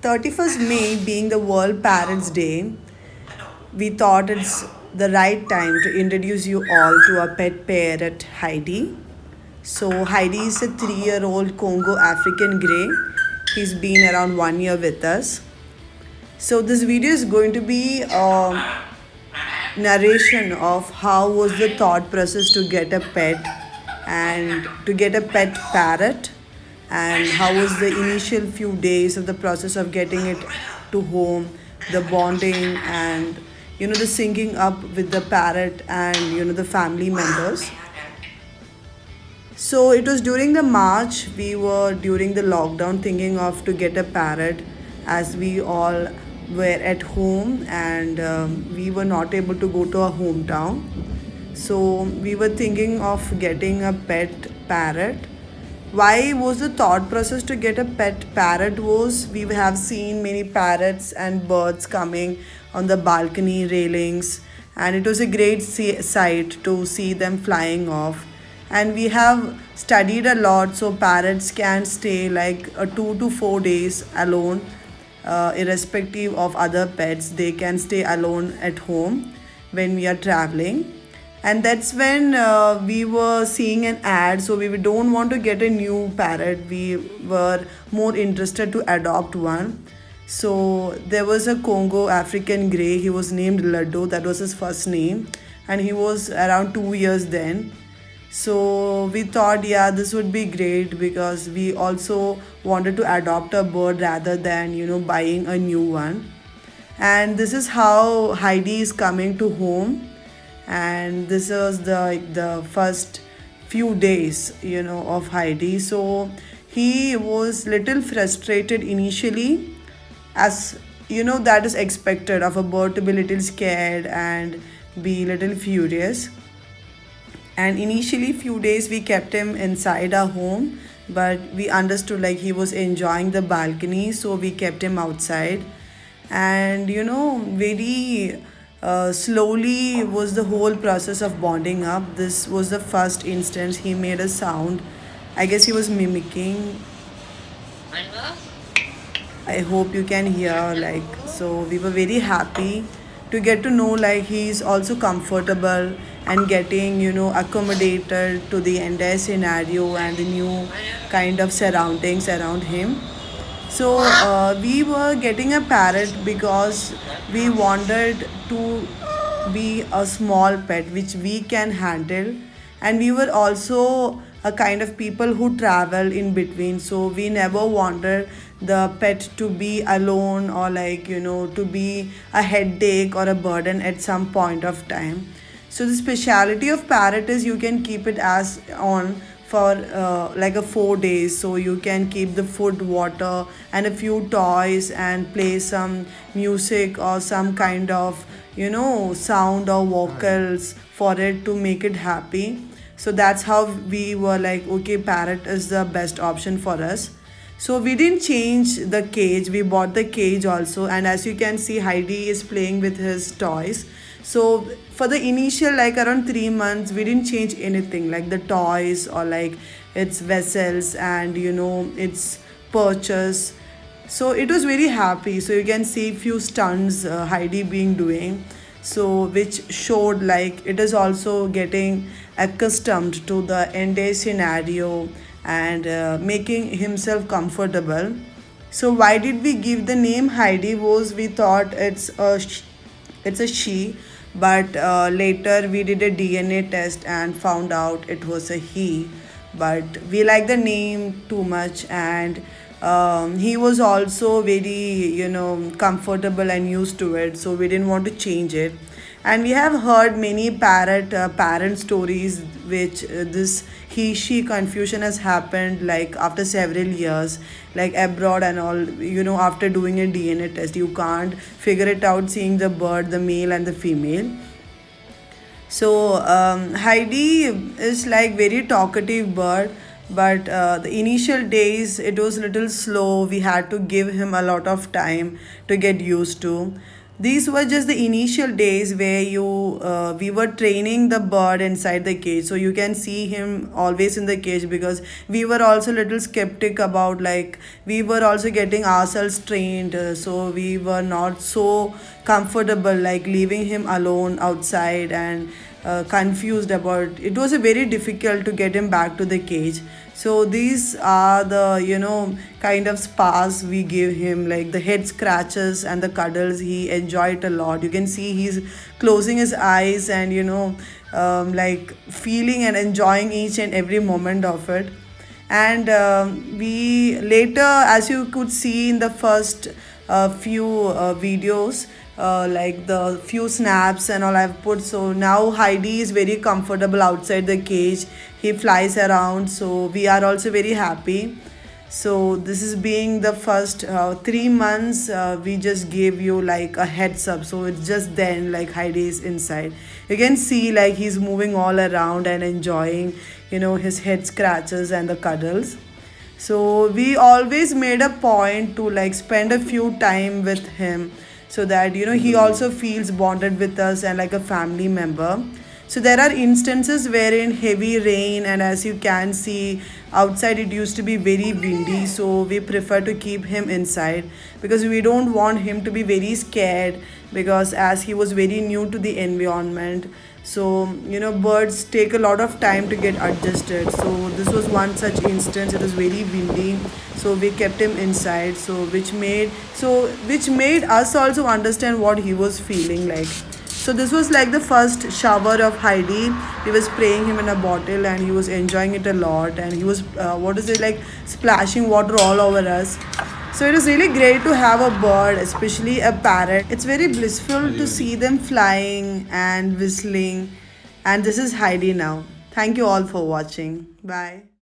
31st May being the World Parrots Day, we thought it's the right time to introduce you all to our pet parrot Heidi. So, Heidi is a 3-year-old Congo African Grey. He's been around 1 year with us. So, this video is going to be a narration of how was the thought process to get a pet and to get a pet parrot, and how was the initial few days of the process of getting it to home, the bonding, and the syncing up with the parrot and the family members. So it was during the March, we were during the lockdown thinking of to get a parrot, as we all were at home, and we were not able to go to our hometown. So we were thinking of getting a pet parrot. Why was the thought process to get a pet parrot was we have seen many parrots and birds coming on the balcony railings, and it was a great sight to see them flying off. And we have studied a lot, so parrots can stay like 2 to 4 days alone, irrespective of other pets. They can stay alone at home when we are traveling. And that's when we were seeing an ad, so we don't want to get a new parrot, we were more interested to adopt one. So there was a Congo African Grey. He was named Laddo, that was his first name, and he was around 2 years then. So we thought, yeah, this would be great because we also wanted to adopt a bird rather than buying a new one. And this is how Heidi is coming to home. And this was the first few days of Heidi. So he was little frustrated initially, as that is expected of a bird to be little scared and be little furious. And initially few days we kept him inside our home, but we understood like he was enjoying the balcony, so we kept him outside. And very slowly was the whole process of bonding up. This was the first instance he made a sound. I guess he was mimicking. I hope you can hear, like, so we were very happy to get to know like he's also comfortable and getting accommodated to the entire scenario and the new kind of surroundings around him. So we were getting a parrot because we wanted to be a small pet which we can handle, and we were also a kind of people who travel in between, so we never wanted the pet to be alone, or like to be a headache or a burden at some point of time. So the speciality of parrot is you can keep it as on for like a 4 days, so you can keep the food, water, and a few toys and play some music or some kind of sound or vocals for it to make it happy. So that's how we were like, okay, parrot is the best option for us. So we didn't change the cage, we bought the cage also, and as you can see Heidi is playing with his toys. So for the initial like around 3 months we didn't change anything like the toys or like its vessels and its perches. So it was very happy, so you can see few stunts Heidi being doing, so which showed like it is also getting accustomed to the entire scenario and making himself comfortable. So why did we give the name Heidi was we thought it's a she, but later we did a DNA test and found out it was a he. But we like the name too much, and he was also very comfortable and used to it, so we didn't want to change it. And we have heard many parent stories which this he she confusion has happened like after several years, like abroad and all. After doing a DNA test you can't figure it out seeing the bird, the male and the female. So Heidi is like very talkative bird, but the initial days it was little slow. We had to give him a lot of time to get used to. These were just the initial days where we were training the bird inside the cage, so you can see him always in the cage, because we were also little skeptic about, like, we were also getting ourselves trained, so we were not so comfortable like leaving him alone outside, and confused about it. Was a very difficult to get him back to the cage. So these are the, kind of spas we give him, like the head scratches and the cuddles. He enjoyed a lot. You can see he's closing his eyes and, like feeling and enjoying each and every moment of it. And we later, as you could see in the first few videos, like the few snaps and all I've put. So now Heidi is very comfortable outside the cage. He flies around, so we are also very happy. So this is being the first 3 months. We just gave you like a heads up. So it's just then like Heidi is inside. You can see like he's moving all around and enjoying, his head scratches and the cuddles. So we always made a point to like spend a few time with him, so that he also feels bonded with us and like a family member. So there are instances wherein heavy rain, and as you can see outside it used to be very windy, so we prefer to keep him inside because we don't want him to be very scared, because as he was very new to the environment. So birds take a lot of time to get adjusted. So this was one such instance. It was very windy, so we kept him inside, so which made us also understand what he was feeling like. So this was like the first shower of Heidi. We were spraying him in a bottle, and he was enjoying it a lot. And he was, what is it, like splashing water all over us. So it is really great to have a bird, especially a parrot. It's very blissful to see them flying and whistling. And this is Heidi now. Thank you all for watching. Bye.